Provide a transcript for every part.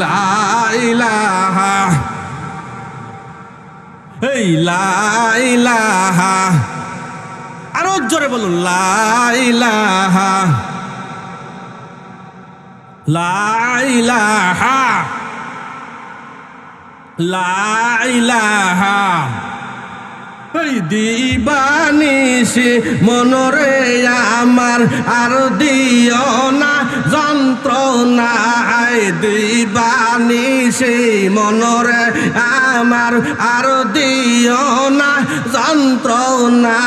লা ইলাহা, এই লা ইলাহা, আরো জোরে বলুন লা ইলাহা, লা ইলাহা, লা ইলাহা। এই দিবানিশি মনরে আমার আর দিও না যন্ত্রণা, দিবানিশি মনরে আমার আর দিও না যন্ত্রণা।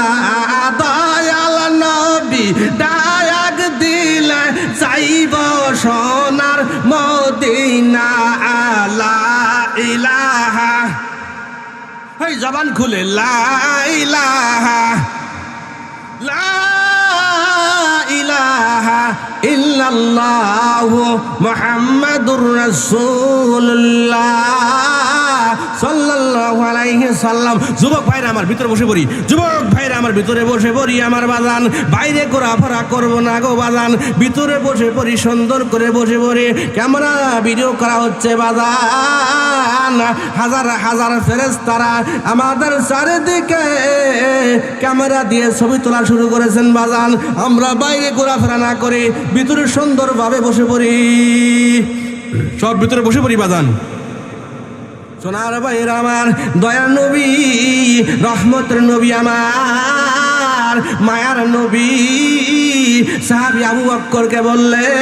দয়াল নবী ডাক দিলে যাইব সোনার মদিনা। লা ইলাহা, এই জবান খুলে লা ইলাহা, লা ইলাহা ইল্লাল্লাহু মুহাম্মাদুর রাসূলুল্লাহ সাল্লাল্লাহু আলাইহি সাল্লাম। যুবক ভাইরা আমার ভিতরে বসে পড়ি, যুবক ভাইরা আমার ভিতরে বসে পড়ি আমার বাজান। বাইরে ঘোরাফেরা করবো না গো বাজান, ভিতরে বসে পড়ি, সুন্দর করে বসে পড়ি। ক্যামেরা ভিডিও করা হচ্ছে বাজান, হাজার হাজার ফেরেশতারা আমাদের চারিদিকে ক্যামেরা দিয়ে ছবি তোলা শুরু করেছেন বাজান। আমরা বাইরে ঘোরাফেরা না করে ভিতরে সুন্দরভাবে বসে পড়ি, সব ভিতরে বসে পড়ি বাজান। সোনার ভাইরা আমার, দয়ার নবী, রহমতের নবী আমার, মায়ার নবী সাহাবী আবু বকরকে বললেন,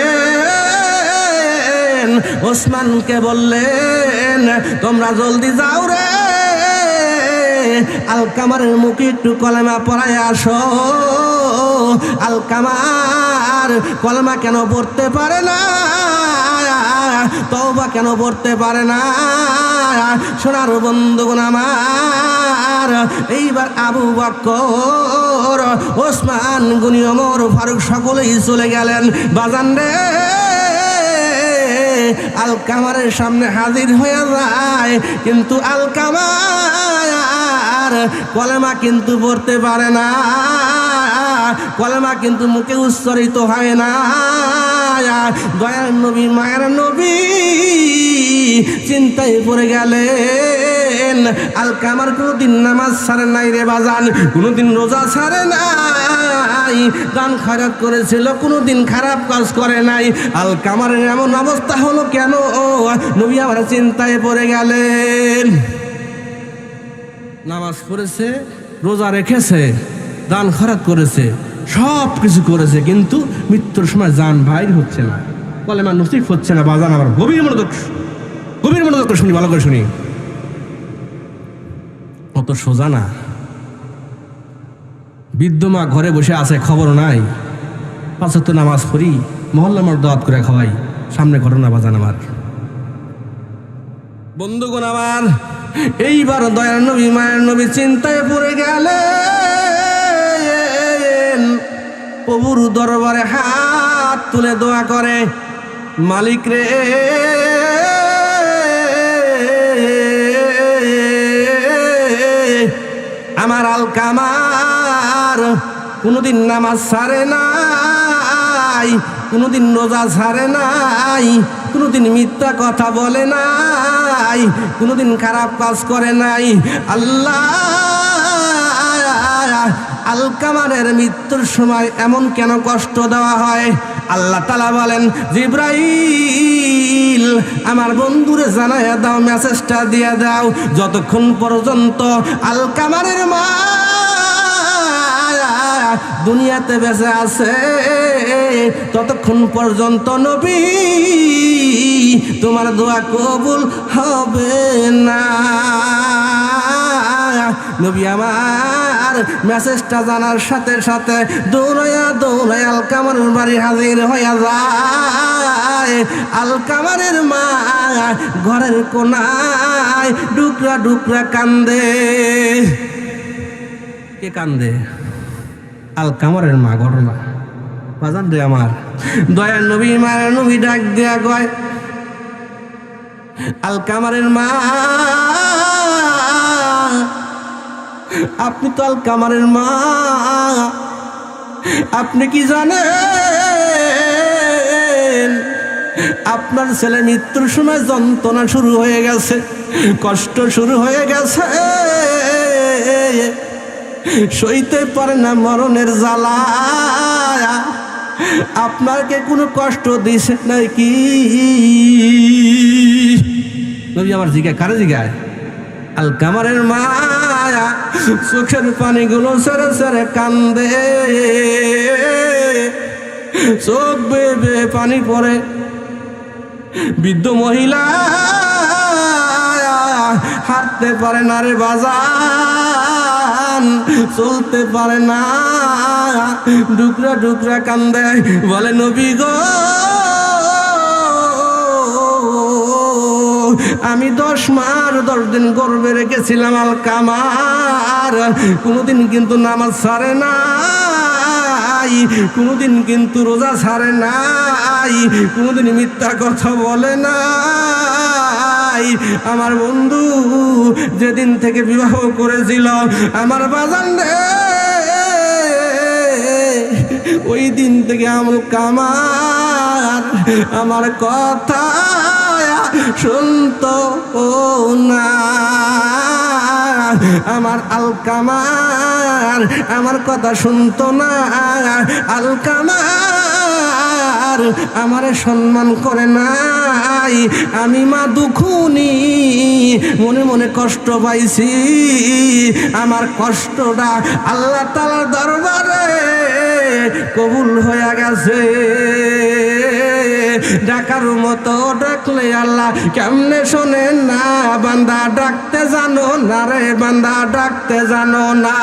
ওসমানকে বললেন, তোমরা জলদি যাও রে, আলকামারের মুখে একটু কলেমা পড়ায় আসো। আলকামার কলেমা কেন পড়তে পারে না, তওবা কেন পড়তে পারে না? সোনার বন্ধুগণ আমার, এইবার আবু বকর, ওসমান, গনি, ওমর, ফারুক সকলেই চলে গেলেন বাজান রে। আলকামারের সামনে হাজির হয়ে যায়, কিন্তু আলকামার কলেমা কিন্তু পড়তে পারে না, কলেমা কিন্তু মুখে উচ্চারিত হয় না। দয়ার নবী, মায়ের নবী চিন্তায় পড়ে গেলেন। আলকামার কোনোদিন নামাজ ছাড়ে নাই রে বাজান, কোনোদিন রোজা ছাড়ে নাই, দান খয়রাত করেছিল, কোনোদিন খারাপ কাজ করে নাই। আলকামারের এমন অবস্থা হলো কেন? নবী আমার চিন্তায় পড়ে গেলেন। নামাজ পড়েছে, রোজা রেখেছে, দান খয়রাত করেছে, সব কিছু করেছে, কিন্তু মৃত্যুর সময় জান বাইর হচ্ছে না, কলেমা নসিব হচ্ছে না বাজান। আমার গভীর মনোযোগ করে শুনি, ভালো করে শুনি। অত সোজা না। বৃদ্ধ মা ঘরে বসে আছে, খবর নাই, পাঁচ ওয়াক্ত নামাজ পড়ি, মহল্লা আমার দাওয়াত করে খাওয়াই, সামনে ঘটনা বাজান আমার। বন্ধুগণ আমার, এইবার দয়ার নবী, মায়ের নবী চিন্তায় পড়ে গেলেন। প্রভুর দরবারে হাত তুলে দোয়া করে, মালিক রে, আমার আলকামার কোনোদিন নামাজ ছাড়ে নাই, কোনোদিন রোজা ছাড়ে নাই, কোনোদিন মিথ্যা কথা বলে নাই, কোনোদিন খারাপ কাজ করে নাই। আল্লাহ, আলকামারের মৃত্যুর সময় এমন কেন কষ্ট দেওয়া হয়? আল্লাহ তাআলা বলেন, জিবরাইল আমার বন্ধুরে জানাইয়া দাও, মেসেজটা দিয়ে দাও, যতক্ষণ পর্যন্ত আলকামারের মা দুনিয়াতে বেঁচে আছে, ততক্ষণ পর্যন্ত নবী তোমার দোয়া কবুল হবে না। নবী আমার মেসেজটা জানার সাথে সাথে দৌড়াইয়া আলকামারের বাড়ি হাজির হইয়া যায়। আলকামারের মা ঘরের কোনায় ডুকরা ডুকরা কান্দে। কে কান্দে? আলকামারের মা। ঘটনা বাজান রে আমার, দয়ার নবী, মায়ের নবী ডাক দেয়া কয়, আলকামারের মা, আপনি তো আলকামারের মা, আপনি কি জানেন আপনার ছেলে মৃত্যুর সময় যন্ত্রণা শুরু হয়ে গেছে, কষ্ট শুরু হয়ে গেছে, সইতে পারে না মরণের জ্বালা। আপনাকে কোনো কষ্ট দিছে নাকি? নবী আমার জিগায়, কারে জিগায়? আলকামারের মায়া চোখের পানিগুলো সেরে সেরে কান্দে, চোখ বেয়ে বেয়ে পানি পড়ে। বৃদ্ধ মহিলা হাঁটতে পারে না রে বাজান, চলতে পারে না, ডুকরা ডুকরা কান্দে, বলে নবী গো আমি 10 মাস 10 দিন গর্ভে রেখেছিলাম আলকামার, কোনোদিন কিন্তু নামাজ ছাড়ে নাই, কোনোদিন কিন্তু রোজা ছাড়ে নাই, কোনোদিন মিথ্যা কথা বলে নাই। আমার বন্ধু যেদিন থেকে বিবাহ করেছিল আমার বাজান রে, ওই দিন থেকে আলকামার আমার কথা শুনতো না। আমার আলকামার আমার কথা শুনতো না, আলকামার আমারে সম্মান করে নাই। আমি মা দুখুনি, মনে মনে কষ্ট পাইছি। আমার কষ্টটা আল্লাহ তাআলার দরবারে কবুল হয়ে গেছে। ডাকার মতো ডাকলে আল্লাহ কেমনে শোনেন না? বান্দা ডাকতে জানো না রে, বান্দা ডাকতে জানো না।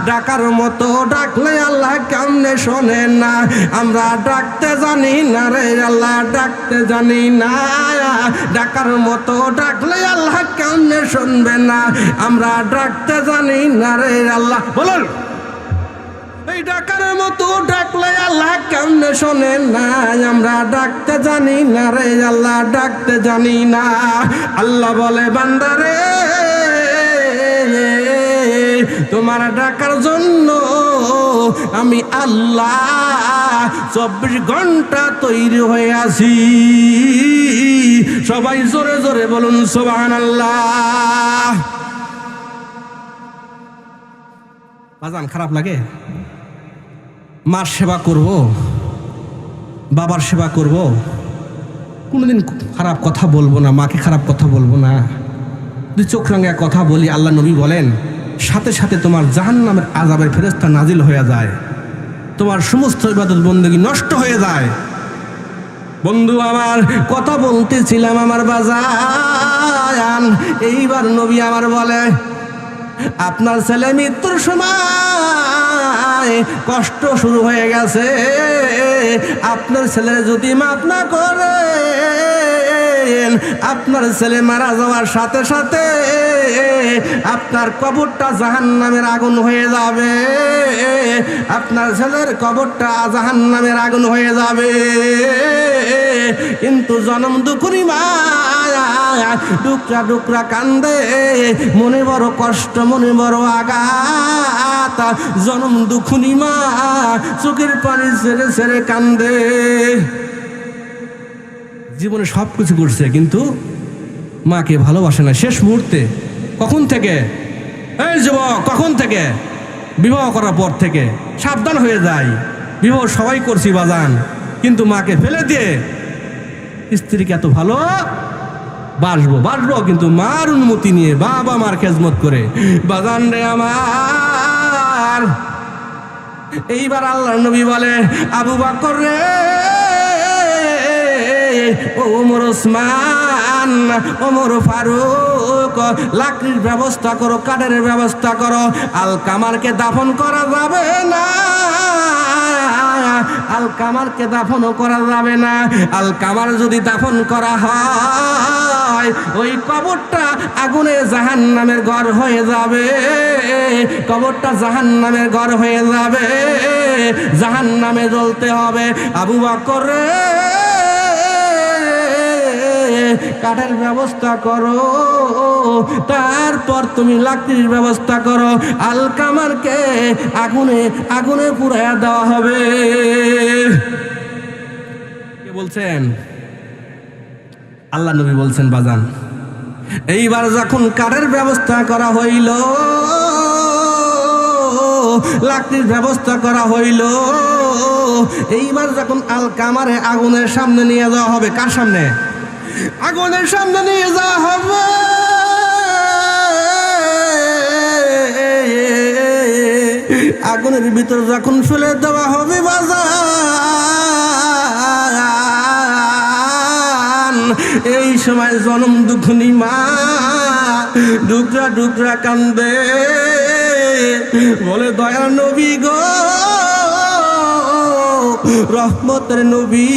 ডাকার মতো ডাকলে আল্লাহ কেমনে শোনেন না? আমরা ডাকতে জানি না রে, আল্লাহ ডাকতে জানি না। ডাকার মতো ডাকলে আল্লাহ কেমনে শুনবে না? আমরা ডাকতে জানি না রে আল্লাহ। বলুন, এই ডাকার মতো ডাকলে আল্লাহ কেমনে শোনেন না? আমরা ডাকতে জানি না রে আল্লাহ, ডাকতে জানি না। আল্লাহ বলে বান্দারে তোমার ডাকার জন্য আমি আল্লাহ 24 ঘন্টা তৈরি হয়ে আছি। সবাই জোরে জোরে বলুন সুবহানাল্লাহ। বাজান খারাপ লাগে? মার সেবা করব, বাবার সেবা করব, কোনোদিন খারাপ কথা বলবো না, মাকে খারাপ কথা বলবো না। যদি চোখ রাঙায় কথা বলি, আল্লাহ নবী বলেন সাথে সাথে তোমার জাহান্নামের আযাবের ফেরেশতা নাজিল হয়ে যায়, তোমার সমস্ত ইবাদত বন্দেগী নষ্ট হয়ে যায়। বন্ধু আমার কথা বলতেছিলাম আমার বাজান, এইবার নবী আমার বলে আপনার ছেলে মৃত্যুর সময় কষ্ট শুরু হয়ে গেছে। আপনার ছেলে যদি মাফ না করে, আপনার ছেলে মারা যাওয়ার সাথে সাথে আপনার কবরটা জাহান্নামের আগুন হয়ে যাবে। আপনার ছেলের কবরটা জাহান্নামের আগুন হয়ে যাবে। কিন্তু জনম দুঃখী মা ডুকরা ডুকরা কান্দে, মনে বড় কষ্ট, মনে বড় আঘাত। জনম দুঃখী মা চোখের পানি ছেড়ে ছেড়ে কান্দে। জীবনে সব কিছু করছে কিন্তু মাকে ভালোবাসে না। শেষ মুহূর্তে কখন থেকে, এই যুবক কখন থেকে? বিবাহ করার পর থেকে সাবধান হয়ে যায়। বিবাহ সবাই করছি বাজান, কিন্তু মাকে ফেলে দিয়ে স্ত্রীকে এত ভালো বাসবো কিন্তু মার অনুমতি নিয়ে, বাবা মার খেজমত করে। বাজান রে আমার, এইবার আল্লাহর নবী বলে আবু বকর রে, ওমর ওসমান, ওমর ফারুক, লাকড়ির ব্যবস্থা করো, কাঠের ব্যবস্থা করো। আলকামারকে দাফন করা যাবে না, আলকামারকে দাফনও করা যাবে না। আলকামার যদি দাফন করা হয়, ওই কবরটা আগুনে জাহান্নামের ঘর হয়ে যাবে। কবরটা জাহান্নামের ঘর হয়ে যাবে, জাহান্নামে জ্বলতে হবে। আবু বকর কাঠের ব্যবস্থা করো, তারপর তুমি লাকড়ির ব্যবস্থা করো। আলকামারকে আগুনে আগুনে পুড়াইয়া দেওয়া হবে। বলছেন, আল্লাহ নবী বলছেন বাজান, এইবার যখন কাঠের ব্যবস্থা করা হইল, লাকড়ির ব্যবস্থা করা হইল, এইবার যখন আলকামারে আগুনের সামনে নিয়ে যাওয়া হবে। কার সামনে? আগুনের সামনে নিয়ে যাওয়া হবে। আগুনের ভিতর যখন ফেলে দেওয়া হবে বাজান, এই সময় জনম দুঃখনী মা ডুকরা ডুকরা কান্দে, বলে দয়ার নবী গো, রহমতের নবী,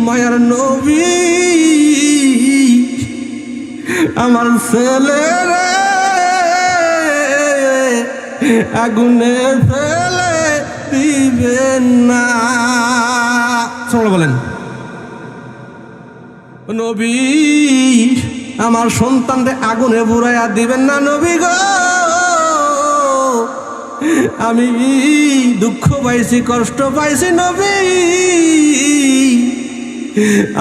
মায়ার নবী, আমার ছেলের আগুনে ফেলে দিবেন না। শোনো বলেন, নবী আমার সন্তানকে আগুনে পুরাইয়া দিবেন না নবী গো, আমি দুঃখ পাইছি, কষ্ট পাইছি নবী,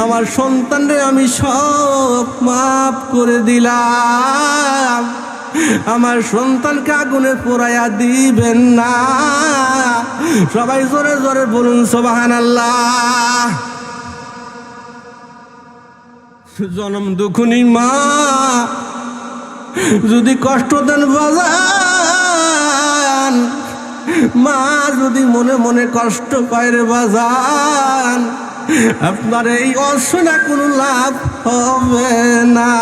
আমার সন্তানরে আমি সব মাফ করে দিলাম, আমার সন্তানকে আগুনে পোড়াইয়া দিবেন না। সবাই জোরে জোরে বলুন সুবহানাল্লাহ। জনম দুঃখনী মা যদি কষ্ট দেন বাজান, মা যদি মনে মনে কষ্ট পায় রে বাজান, আপনার এই অশোনা কোনো লাভ হবে না।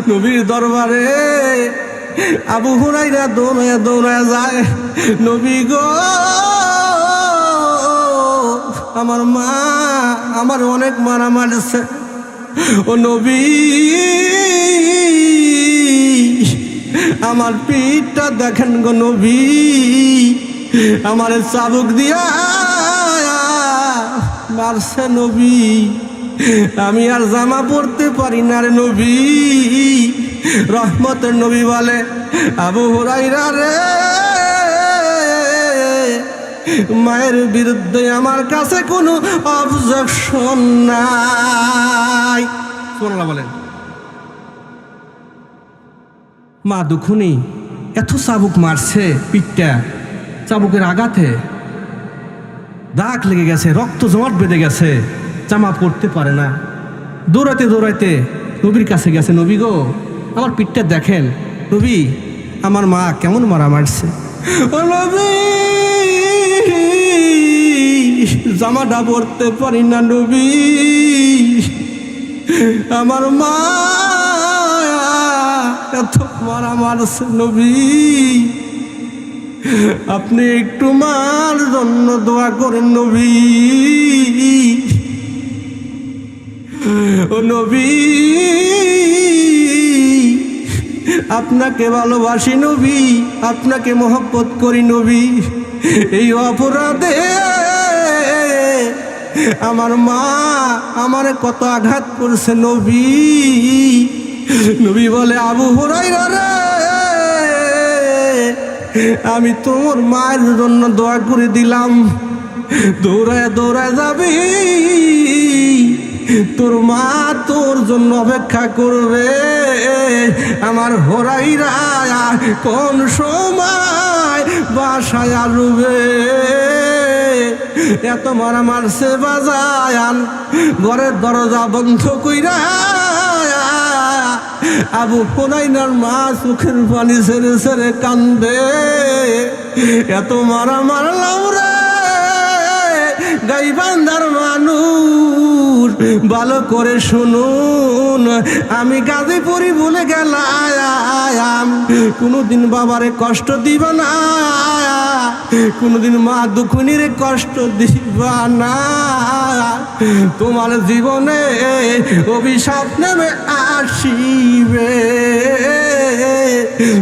নবীর দরবারে আবু হুরায়রা দৌড়ায় দৌড়ায় যায়, নবী গো, আমার মা আমার অনেক মারা মারছে, ও নবী আমার পিঠটা দেখেন গো নবী, আমার চাবুক দিয়া মারছে নবী, আমি আর জামা পরতে পারি না রে নবী। রহমতের নবী বলে, আবু হুরায়রা রে, মায়ের বিরুদ্ধে আমার কাছে কোনো অবজেকশন নাই। সুবহানাল্লাহ বলেন। মা দুঃখনী এত চাবুক মারছে, পিঠটা চাবুকের আঘাতে দাগ লেগে গেছে, রক্ত জমাট বেঁধে গেছে, জামা পড়তে পারে না। দৌড়াইতে দৌড়াইতে নবীর কাছে গেছে, নবী গো আমার পিঠটা দেখেন, নবী আমার মা কেমন মারা মারছে। ও নবী জামাটা পড়তে পারি না নবী, আমার মা এত মারা মারছে নবী, আপনি একটু মার জন্য দোয়া করেন নবী। ও নবী আপনাকে ভালোবাসি নবী, আপনাকে মহব্বত করি নবী, এই অপরাধে আমার মা আমারে কত আঘাত করছে নবী। নবী বলে, আবু হুরায়রা রে, আমি তোমার মায়ের জন্য দোয়া করে দিলাম, দৌড়ায় দৌড়ায় যাবি, তোর মা তোর জন্য অপেক্ষা করবে, আমার হুরায়রা কোন সময় বাসায় আসবে। এত মারা মারছে বাজায়ান, ঘরের দরজা বন্ধ কইরা আবু হুরায়রার মা চোখের পানি ছেড়ে ছেড়ে কান্দে, এত মারা মারলাম রে গাইবান্ধার মানুষ, ভালো করে শুনুন, আমি গাজীপুরি বলে গেলাম, কোনোদিন বাবারে কষ্ট দিব না, কোনোদিন মা দুঃখিনীর কষ্ট দিবা না, তোমার জীবনে অভিশাপ নেমে আসিবে,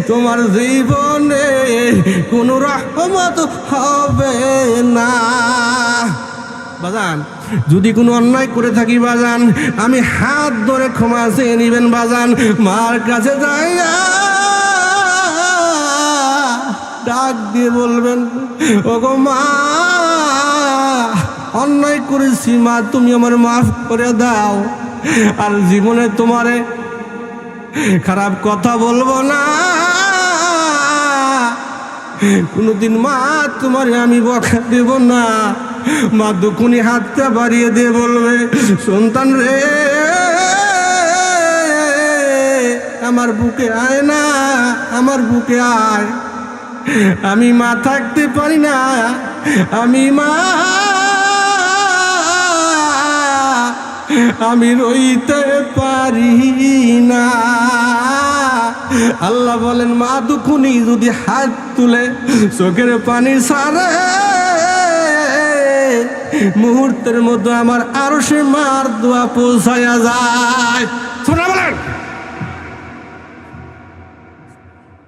তোমার জীবনে কোনো রহমত হবে না। বাজান যদি কোনো অন্যায় করে থাকি বাজান, আমি হাত ধরে ক্ষমা চেয়ে নিবেন বাজান, মার কাছে যাইয়া ডাক দিয়ে বলবেন, ওগো মা অন্যায় করেছি মা, তুমি আমার মাফ করে দাও, আর জীবনে তোমারে খারাপ কথা বলবো না কোনদিন মা, তোমারে আমি বকা দেব না। মা দুখুনি হাতটা বাড়িয়ে দিয়ে বলবে, সন্তান রে আমার বুকে আয় না, আমার বুকে আয়। আমি মা থাকতে পারি না, আমি মা, আমি রইতে পারি না। আল্লাহ বলেন মা দুখুনি যদি হাত তুলে চোখের পানি ছাড়ে, মুহূর্তের মধ্যে আমার আরশে মার দোয়া পৌঁছায়া যায়। শোনা বলেন।